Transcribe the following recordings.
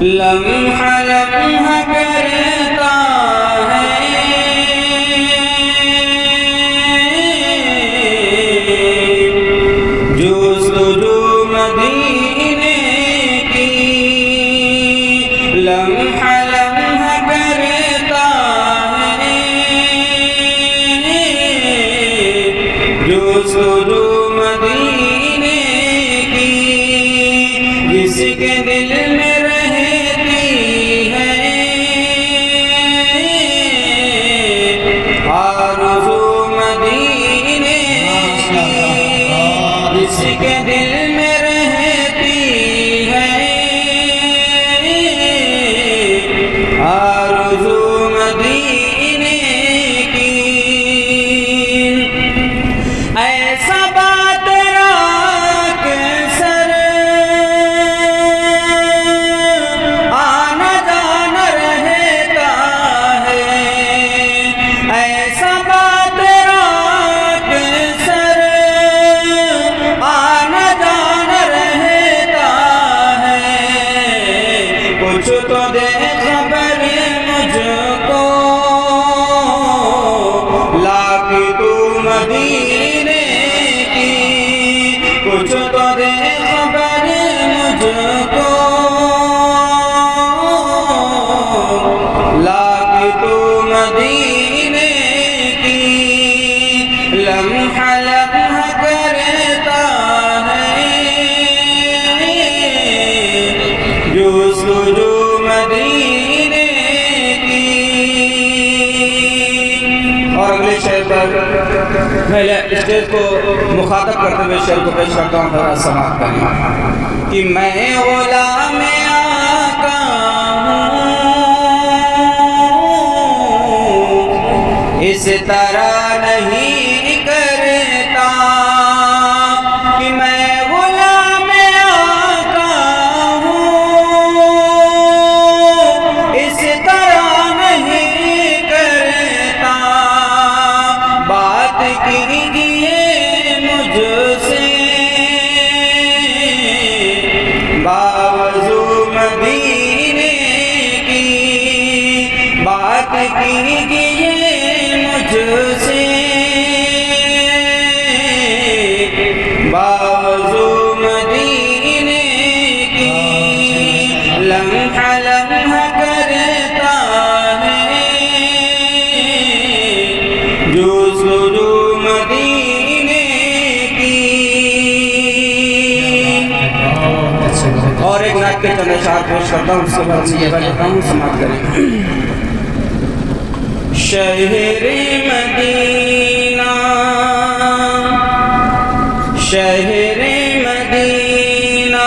لمحہ لمحہ کرتا ہے جستجو مدینے کی، لمحہ لمحہ کرتا ہے جستجو مدینے کی، جس کے دل میں رہتی ہے آرزو مدینے کی، جس کے دل میں رہتی ہے آرزو مدینے کی۔ ایسا بات راک سر آنا جانا رہتا ہے، ایسا بات راک سر آنا جانا رہتا ہے، کچھ تو دے خبر مجھ کو لاکھ تو مدینے کی، کچھ تو دے خبر مجھ کو لاکھ تو مدینے کی، لمحہ لمحہ کرتا ہے جستجو مدینے کی۔ اور اگلے شعر پر پہلے اسٹیج کو مخاطب کرتے ہوئے شعر کو پیش کرتا ہوں، ذرا سماعت کریں کہ میں غلام آقا ہوں، اس طرح نہیں کرتا کہ میں غلام آقا ہوں، اس طرح نہیں کرتا، بات کیجئے مجھ سے باوضو مدینے کی، بات کیجئے مجھ سے باوضو مدینے کی، لمحہ لمحہ کرتا ہے جستجو مدینے کی۔ اور ایک نعت کے چند اشعار پیش کرتا ہوں، اس کے بعد یہ بجاتا ہوں، سماعت کریں۔ شہر مدینہ شہر مدینہ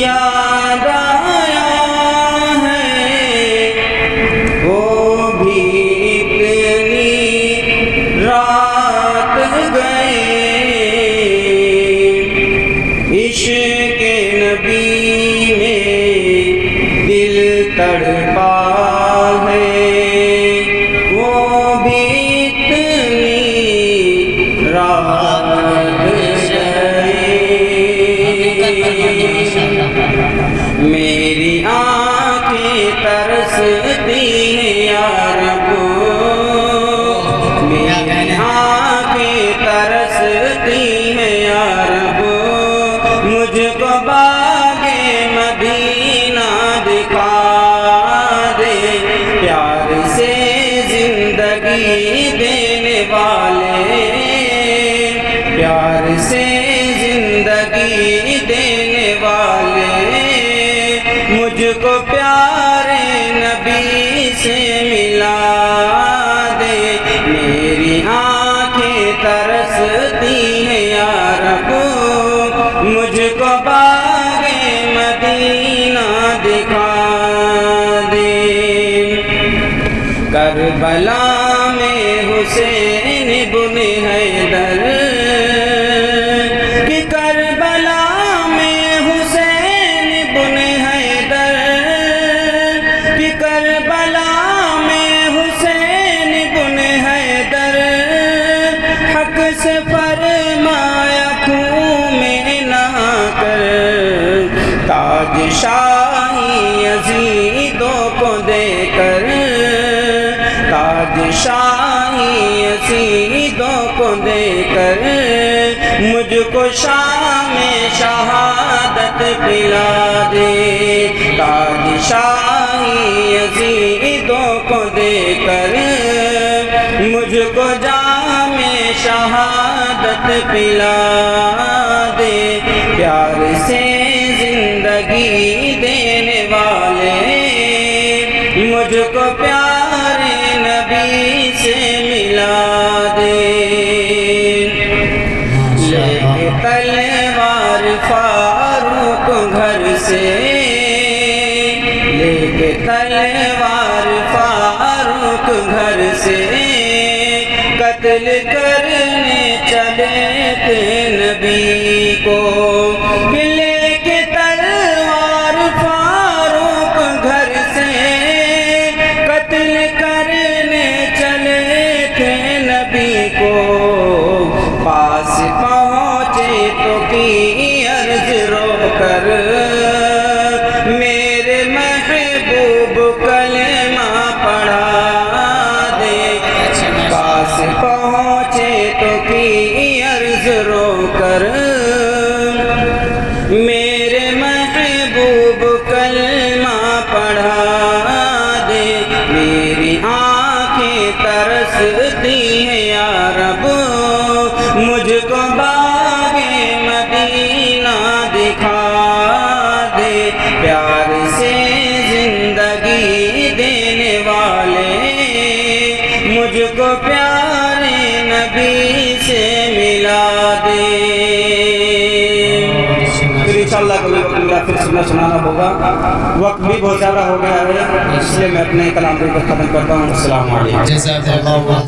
یاد آیا ہے، وہ بھی اتنی رات گئے، عشق نبی میں دل تڑپا ہے، وہ بھی اتنی رات گئے، میری آنکھیں ترستی ہیں یا رب، میری آنکھیں ترستی ہیں یا رب، مجھ کو باغ مدینہ دکھا دے، پیار سے زندگی دینے والے، پیار سے زندگی دینے والے، مجھ کو پیارے نبی سے ملا دے، میری آنکھیں ترستی ہیں یا رب، مجھ کو باغ مدینہ دکھا دے۔ کربلا میں حسین بن حیدر، کہ کربلا میں حسین بن حیدر، کہ کربلا میں حسین بن حیدر، حق سے فرمایا خون میں نہا کر تاج شاہی یزیدوں کو دے کر، تاج شاہی یزیدوں کو دے کر مجھ کو شام شہادت پلا دے، تاج شاہی یزیدوں کو دے کر مجھ کو جام شہادت پلا دے، پیار سے زندگی دینے والے مجھ کو پیارے نبی سے ملا دے، لے کے تلوار فاروق گھر سے، لے کے تلوار فاروق گھر سے قتل کرنے چلے تھے نبی کو، لے کے تلوار فاروق گھر سے قتل کرنے چلے تھے نبی کو، پاس پہنچے تو کی عرض رو کر میرے محبوب کلمہ پڑھا دے، پاس پہنچے تو کی عرض رو کر میرے محبوب کلمہ پڑھا دے، میری آنکھیں ترستی ہیں یا رب مجھ کو باغ مدینہ دکھا دے، پیار سے زندگی دینے والے مجھ کو پیارے نبی سے ملا دے۔ پھر انشاءاللہ کبھی پھر سنانا ہوگا، وقت بھی بہت زیادہ ہو گیا ہے، اس لیے میں اپنے کلام کو ختم کرتا ہوں۔ السلام علیکم۔